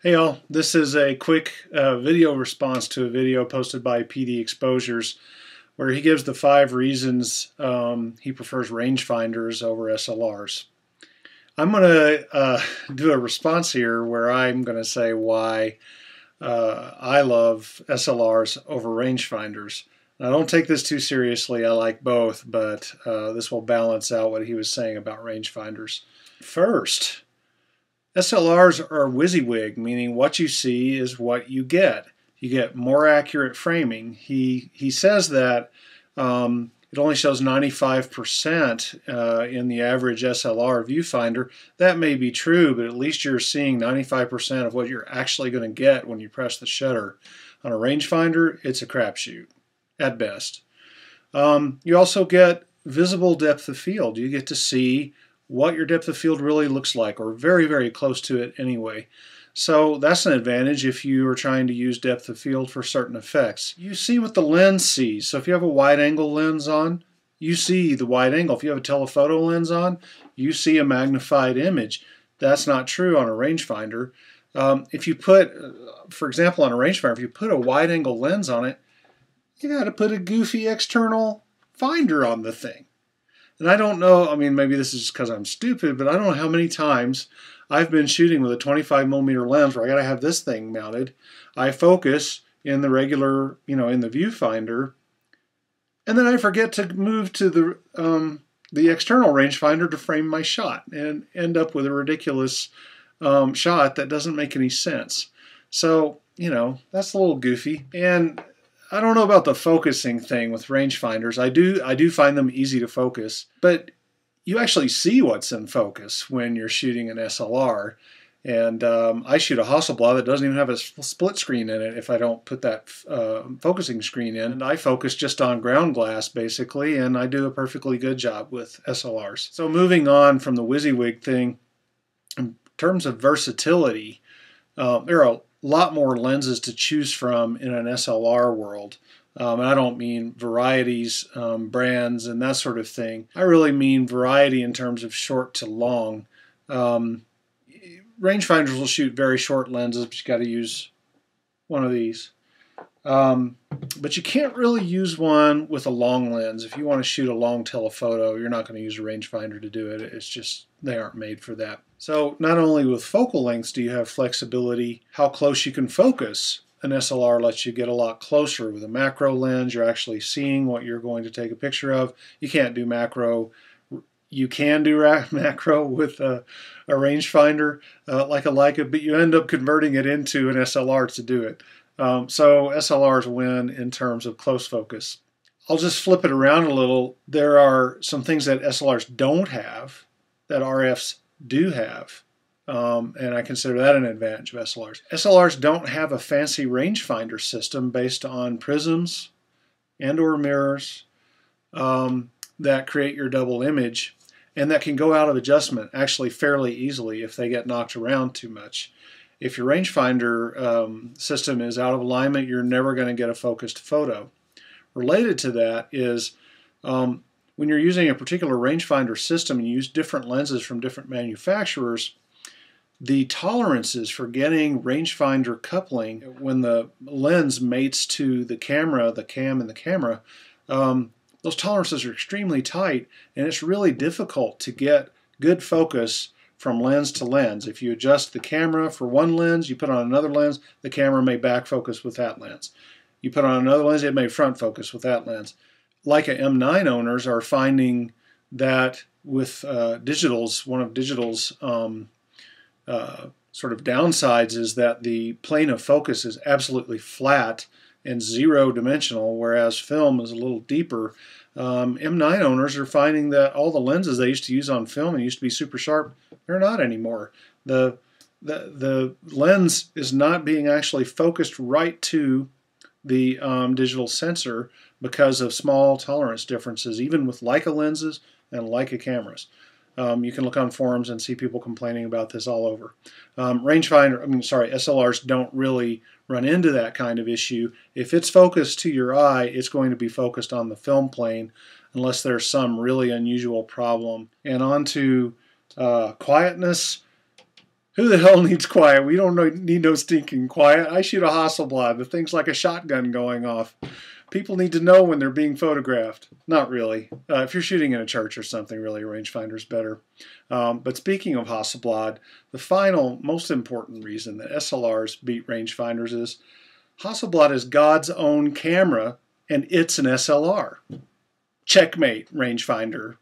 Hey all, this is a quick video response to a video posted by pdexposures where he gives the 5 reasons he prefers rangefinders over SLRs. I'm going to do a response here where I'm going to say why I love SLRs over rangefinders. Now, don't take this too seriously, I like both, but this will balance out what he was saying about rangefinders. First, SLRs are WYSIWYG, meaning what you see is what you get. You get more accurate framing. He says that it only shows 95% in the average SLR viewfinder. That may be true, but at least you're seeing 95% of what you're actually going to get when you press the shutter. On a rangefinder, it's a crapshoot, at best. You also get visible depth of field. You get to see what your depth of field really looks like, or very, very close to it anyway. So that's an advantage if you are trying to use depth of field for certain effects. You see what the lens sees. So if you have a wide angle lens on, you see the wide angle. If you have a telephoto lens on, you see a magnified image. That's not true on a rangefinder. If you put, for example, on a rangefinder, if you put a wide angle lens on it, you got to put a goofy external finder on the thing. And I don't know, I mean, maybe this is just because I'm stupid, but I don't know how many times I've been shooting with a 25mm lens where I got to have this thing mounted. I focus in the regular, in the viewfinder, and then I forget to move to the external rangefinder to frame my shot and end up with a ridiculous shot that doesn't make any sense. So, that's a little goofy. And I don't know about the focusing thing with rangefinders. I do find them easy to focus, but you actually see what's in focus when you're shooting an SLR. And I shoot a Hasselblad that doesn't even have a split screen in it if I don't put that focusing screen in. And I focus just on ground glass, basically, and I do a perfectly good job with SLRs. So moving on from the WYSIWYG thing, in terms of versatility, there are a lot more lenses to choose from in an SLR world. And I don't mean varieties, brands, and that sort of thing. I really mean variety in terms of short to long. Rangefinders will shoot very short lenses, but you got to use one of these. But you can't really use one with a long lens. If you want to shoot a long telephoto, you're not going to use a rangefinder to do it. It's just, they aren't made for that. So not only with focal lengths do you have flexibility, how close you can focus. An SLR lets you get a lot closer. With a macro lens, you're actually seeing what you're going to take a picture of. You can't do macro. You can do macro with a rangefinder like a Leica, but you end up converting it into an SLR to do it. So SLRs win in terms of close focus. I'll just flip it around a little. There are some things that SLRs don't have that RFs do have, and I consider that an advantage of SLRs. SLRs don't have a fancy rangefinder system based on prisms and or mirrors that create your double image, and that can go out of adjustment actually fairly easily if they get knocked around too much. If your rangefinder system is out of alignment, you're never going to get a focused photo. Related to that is when you're using a particular rangefinder system and you use different lenses from different manufacturers, the tolerances for getting rangefinder coupling when the lens mates to the camera, the cam and the camera, those tolerances are extremely tight, and it's really difficult to get good focus from lens to lens. If you adjust the camera for one lens, you put on another lens, the camera may back focus with that lens. You put on another lens, it may front focus with that lens. Leica M9 owners are finding that with digitals, one of digital's sort of downsides is that the plane of focus is absolutely flat and zero dimensional, whereas film is a little deeper. M9 owners are finding that all the lenses they used to use on film and used to be super sharp, they're not anymore. The lens is not being actually focused right to the digital sensor because of small tolerance differences, even with Leica lenses and Leica cameras. You can look on forums and see people complaining about this all over. SLRs don't really run into that kind of issue. If it's focused to your eye, it's going to be focused on the film plane unless there's some really unusual problem. And on to quietness. Who the hell needs quiet? We don't need no stinking quiet. I shoot a Hasselblad. The thing's like a shotgun going off. People need to know when they're being photographed. Not really. If you're shooting in a church or something, really, a rangefinder's better. But speaking of Hasselblad, the final, most important reason that SLRs beat rangefinders is Hasselblad is God's own camera, and it's an SLR. Checkmate, rangefinder.